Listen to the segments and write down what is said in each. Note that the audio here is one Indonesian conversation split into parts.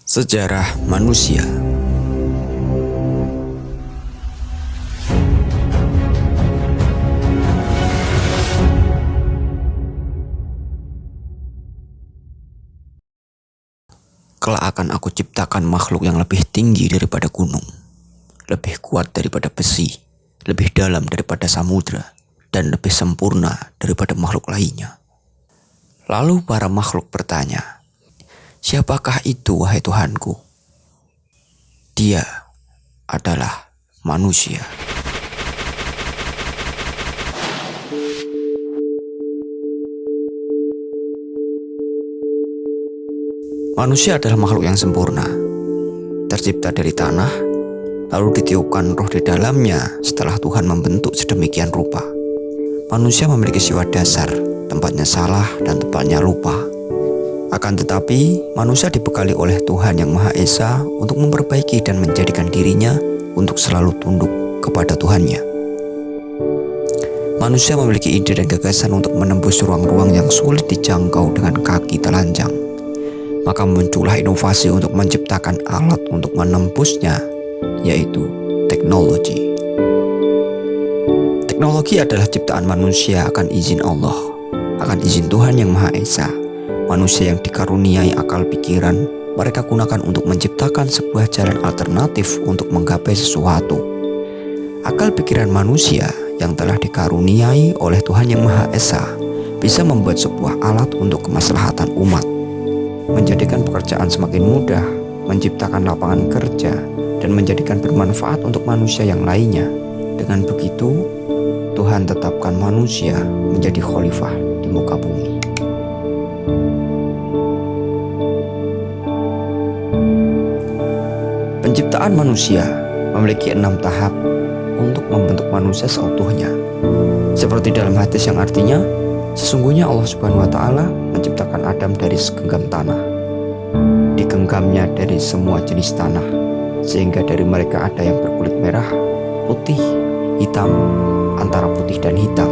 Sejarah manusia. Kelak akan aku ciptakan makhluk yang lebih tinggi daripada gunung, lebih kuat daripada besi, lebih dalam daripada samudra, dan lebih sempurna daripada makhluk lainnya. Lalu para makhluk bertanya, "Siapakah itu, wahai Tuhanku?" Dia adalah manusia. Manusia adalah makhluk yang sempurna, tercipta dari tanah, lalu ditiupkan roh di dalamnya setelah Tuhan membentuk sedemikian rupa. Manusia memiliki sifat dasar, tempatnya salah dan tempatnya lupa. Akan tetapi, manusia dibekali oleh Tuhan Yang Maha Esa untuk memperbaiki dan menjadikan dirinya untuk selalu tunduk kepada Tuhannya. Manusia memiliki ide dan gagasan untuk menembus ruang-ruang yang sulit dijangkau dengan kaki telanjang. Maka muncullah inovasi untuk menciptakan alat untuk menembusnya, yaitu teknologi. Teknologi adalah ciptaan manusia akan izin Allah, akan izin Tuhan Yang Maha Esa. Manusia yang dikaruniai akal pikiran, mereka gunakan untuk menciptakan sebuah jalan alternatif untuk menggapai sesuatu. Akal pikiran manusia yang telah dikaruniai oleh Tuhan Yang Maha Esa bisa membuat sebuah alat untuk kemaslahatan umat, menjadikan pekerjaan semakin mudah, menciptakan lapangan kerja, dan menjadikan bermanfaat untuk manusia yang lainnya. Dengan begitu, Tuhan tetapkan manusia menjadi khalifah di muka bumi. Penciptaan manusia memiliki 6 tahap untuk membentuk manusia seutuhnya. Seperti dalam hadis yang artinya, sesungguhnya Allah Subhanahu wa Ta'ala menciptakan Adam dari segenggam tanah. Digenggamnya dari semua jenis tanah, sehingga dari mereka ada yang berkulit merah, putih, hitam, antara putih dan hitam.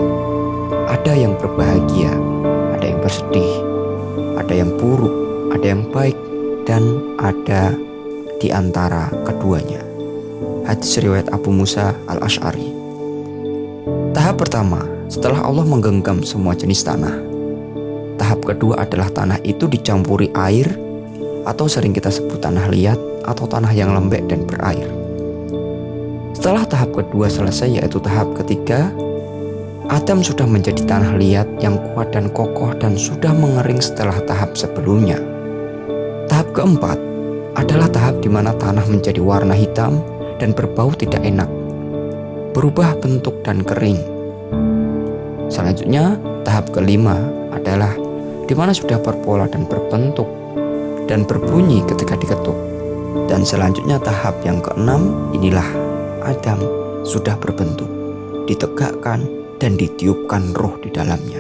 Ada yang berbahagia, ada yang bersedih, ada yang buruk, ada yang baik, dan ada di antara keduanya. Hadis riwayat Abu Musa al-Asy'ari. Tahap pertama, setelah Allah menggenggam semua jenis tanah. Tahap kedua adalah tanah itu dicampuri air, atau sering kita sebut tanah liat, atau tanah yang lembek dan berair. Setelah tahap kedua selesai, yaitu tahap ketiga, Adam sudah menjadi tanah liat yang kuat dan kokoh dan sudah mengering setelah tahap sebelumnya. Tahap keempat adalah tahap di mana tanah menjadi warna hitam dan berbau tidak enak, berubah bentuk dan kering. Selanjutnya, tahap kelima adalah di mana sudah berpola dan berbentuk dan berbunyi ketika diketuk. Dan selanjutnya tahap yang keenam, inilah Adam sudah berbentuk, ditegakkan dan ditiupkan roh di dalamnya.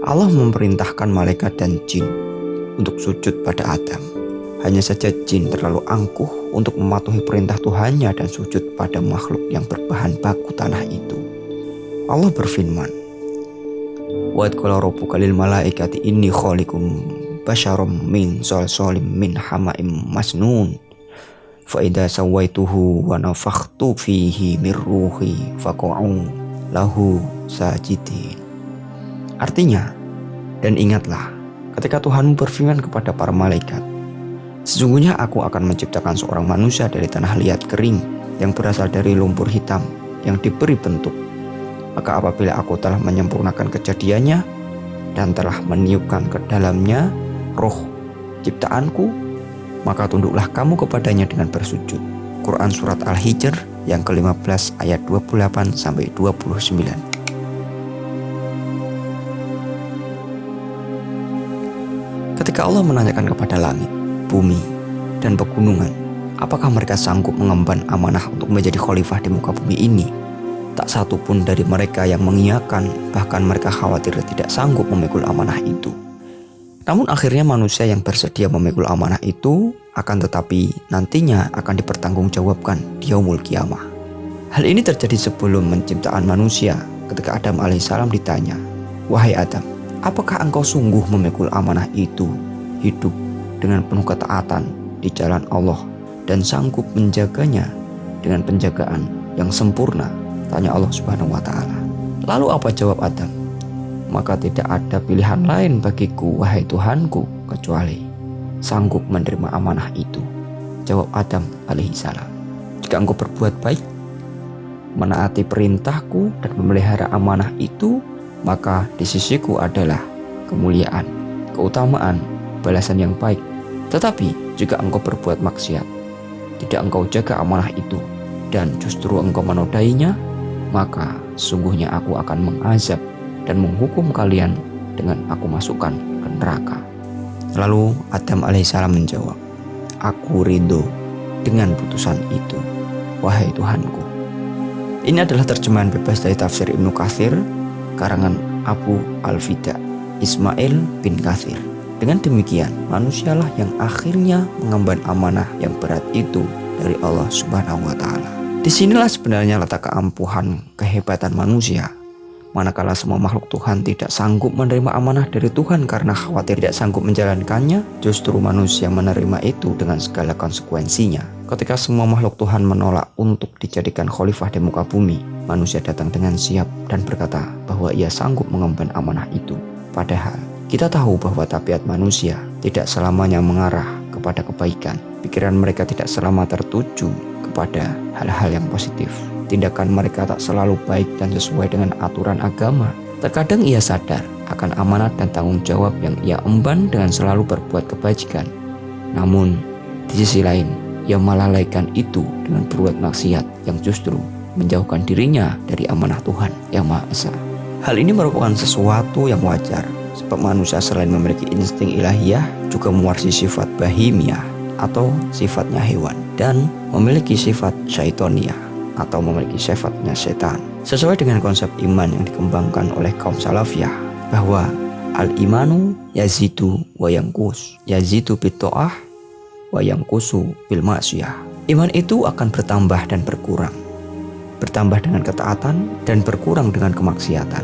Allah memerintahkan malaikat dan jin untuk sujud pada Adam. Hanya saja jin terlalu angkuh untuk mematuhi perintah Tuhannya dan sujud pada makhluk yang berbahan baku tanah itu. Allah berfirman, "Wa idh qala rabbuka lil malaikati inni khaliqum basyaram min salsalim min hama'im masnun fa idza sawaituhu wa nafakhtu fihi mir ruhi faq'u lahu sajidin." Artinya, dan ingatlah ketika Tuhanmu berfirman kepada para malaikat, "Sesungguhnya aku akan menciptakan seorang manusia dari tanah liat kering yang berasal dari lumpur hitam yang diberi bentuk. Maka apabila aku telah menyempurnakan kejadiannya dan telah meniupkan ke dalamnya roh ciptaanku, maka tunduklah kamu kepadanya dengan bersujud." Quran Surat Al-Hijr yang ke-15 ayat 28-29. Ketika Allah menanyakan kepada langit, bumi, dan pegunungan, apakah mereka sanggup mengemban amanah untuk menjadi khalifah di muka bumi ini? Tak satu pun dari mereka yang mengiyakan, bahkan mereka khawatir tidak sanggup memikul amanah itu. Namun akhirnya manusia yang bersedia memikul amanah itu akan tetapi nantinya akan dipertanggungjawabkan di yaumul qiyamah. Hal ini terjadi sebelum penciptaan manusia ketika Adam alaihissalam ditanya, "Wahai Adam, apakah engkau sungguh memikul amanah itu, hidup dengan penuh ketaatan di jalan Allah dan sanggup menjaganya dengan penjagaan yang sempurna? Tanya Allah Subhanahu wa ta'ala. Lalu apa jawab Adam? Maka tidak ada pilihan lain bagiku, wahai Tuhanku, kecuali sanggup menerima amanah itu. Jawab Adam alaihi salam. Jika engkau berbuat baik, menaati perintahku dan memelihara amanah itu, maka di sisiku adalah kemuliaan, keutamaan, balasan yang baik. Tetapi jika engkau berbuat maksiat, tidak engkau jaga amanah itu, dan justru engkau menodainya, maka sungguhnya aku akan mengazab dan menghukum kalian dengan aku masukkan ke neraka. Lalu Adam alaihissalam menjawab, aku ridho dengan putusan itu, wahai Tuhanku. Ini adalah terjemahan bebas dari tafsir Ibnu Katsir, karangan Abu Al-Fida Ismail bin Katsir. Dengan demikian, manusialah yang akhirnya mengemban amanah yang berat itu dari Allah Subhanahu wa ta'ala. Disinilah sebenarnya letak keampuhan, kehebatan manusia. Manakala semua makhluk Tuhan tidak sanggup menerima amanah dari Tuhan karena khawatir tidak sanggup menjalankannya, justru manusia menerima itu dengan segala konsekuensinya. Ketika semua makhluk Tuhan menolak untuk dijadikan khalifah di muka bumi, manusia datang dengan siap dan berkata bahwa ia sanggup mengemban amanah itu. Padahal kita tahu bahwa tabiat manusia tidak selamanya mengarah kepada kebaikan. Pikiran mereka tidak selama tertuju kepada hal-hal yang positif. Tindakan mereka tak selalu baik dan sesuai dengan aturan agama. Terkadang ia sadar akan amanat dan tanggung jawab yang ia emban dengan selalu berbuat kebajikan. Namun, di sisi lain, ia melalaikan itu dengan berbuat maksiat yang justru menjauhkan dirinya dari amanah Tuhan yang Maha Esa. Hal ini merupakan sesuatu yang wajar, sebab manusia selain memiliki insting ilahiyah, juga mewarisi sifat bahimiyah atau sifatnya hewan, dan memiliki sifat syaitoniyah atau memiliki sifatnya setan. Sesuai dengan konsep iman yang dikembangkan oleh kaum salafiyah, bahwa al-imanu yazidu wa yanqus, yazidu bit-ta'ah wa yanqusu bil ma'siyah. Iman itu akan bertambah dan berkurang, bertambah dengan ketaatan dan berkurang dengan kemaksiatan.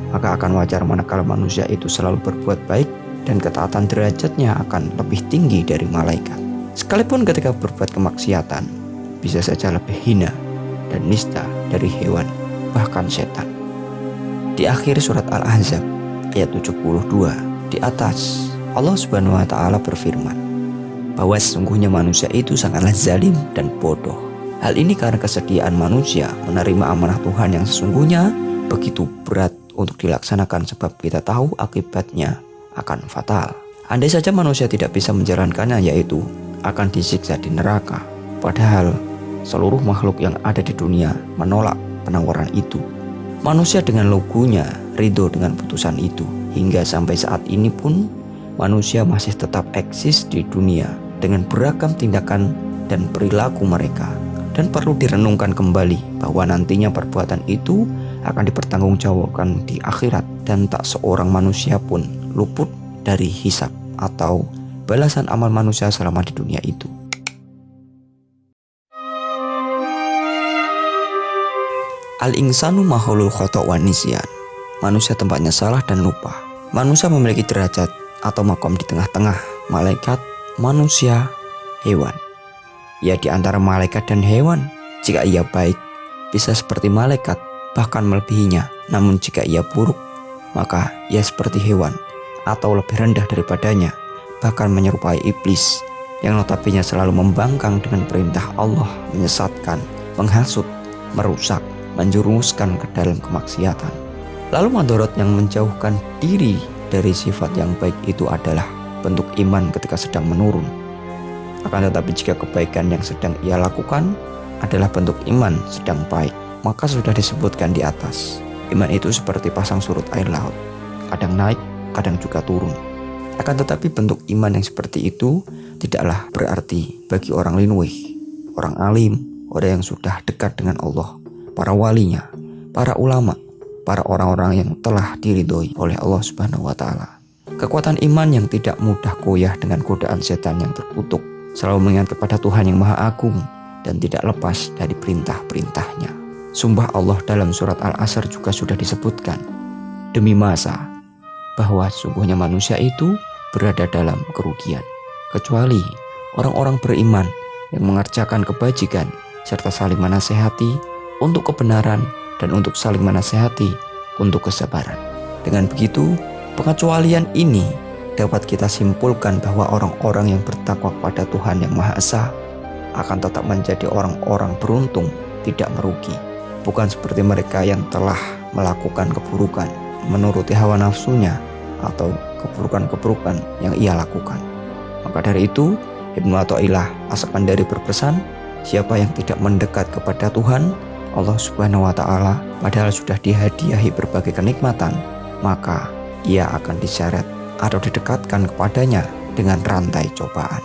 Maka akan wajar manakala manusia itu selalu berbuat baik dan ketaatan derajatnya akan lebih tinggi dari malaikat. Sekalipun ketika berbuat kemaksiatan, bisa saja lebih hina dan nista dari hewan, bahkan setan. Di akhir surat Al-Ahzab ayat 72 di atas, Allah Subhanahu wa ta'ala berfirman bahwa sesungguhnya manusia itu sangatlah zalim dan bodoh. Hal ini karena kesediaan manusia menerima amanah Tuhan yang sesungguhnya begitu berat untuk dilaksanakan, sebab kita tahu akibatnya akan fatal. Andai saja manusia tidak bisa menjalankannya, yaitu akan disiksa di neraka. Padahal seluruh makhluk yang ada di dunia menolak penawaran itu. Manusia dengan lugunya ridho dengan putusan itu. Hingga sampai saat ini pun manusia masih tetap eksis di dunia dengan beragam tindakan dan perilaku mereka. Dan perlu direnungkan kembali bahwa nantinya perbuatan itu akan dipertanggungjawabkan di akhirat, dan tak seorang manusia pun luput dari hisab atau balasan amal manusia selama di dunia itu. Al-insanu mahulul khata' wa nisyan. Manusia tempatnya salah dan lupa. Manusia memiliki derajat atau makom di tengah-tengah malaikat, manusia, hewan. Ia di antara malaikat dan hewan. Jika ia baik, bisa seperti malaikat, bahkan melebihinya. Namun jika ia buruk, maka ia seperti hewan atau lebih rendah daripadanya, bahkan menyerupai iblis yang notabene selalu membangkang dengan perintah Allah, menyesatkan, menghasut, merusak, menjerumuskan ke dalam kemaksiatan. Lalu madorot yang menjauhkan diri dari sifat yang baik itu adalah bentuk iman ketika sedang menurun. Akan tetapi jika kebaikan yang sedang ia lakukan adalah bentuk iman sedang baik, maka sudah disebutkan di atas, iman itu seperti pasang surut air laut, kadang naik, kadang juga turun. Akan tetapi bentuk iman yang seperti itu tidaklah berarti bagi orang linwih, orang alim, orang yang sudah dekat dengan Allah, para walinya, para ulama, para orang-orang yang telah diridhoi oleh Allah Subhanahu wa ta'ala. Kekuatan iman yang tidak mudah goyah dengan godaan setan yang terkutuk, selalu mengingat kepada Tuhan yang Maha Agung dan tidak lepas dari perintah-perintahnya. Sumpah Allah dalam surat Al-Asr juga sudah disebutkan, demi masa, bahwa sungguhnya manusia itu berada dalam kerugian. kecuali orang-orang beriman yang mengerjakan kebajikan serta saling menasehati untuk kebenaran dan untuk saling menasehati untuk kesabaran. Dengan begitu, pengecualian ini dapat kita simpulkan bahwa orang-orang yang bertakwa kepada Tuhan Yang Maha Esa akan tetap menjadi orang-orang beruntung, tidak merugi. Bukan seperti mereka yang telah melakukan keburukan, menuruti hawa nafsunya, atau keburukan-keburukan yang ia lakukan. Maka dari itu, Ibnu Athaillah As-Sakandari berpesan, siapa yang tidak mendekat kepada Tuhan, Allah Subhanahu wa Ta'ala, padahal sudah dihadiahi berbagai kenikmatan, maka ia akan diseret atau didekatkan kepadanya dengan rantai cobaan.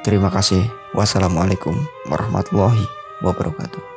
Terima kasih. Wassalamualaikum warahmatullahi wabarakatuh.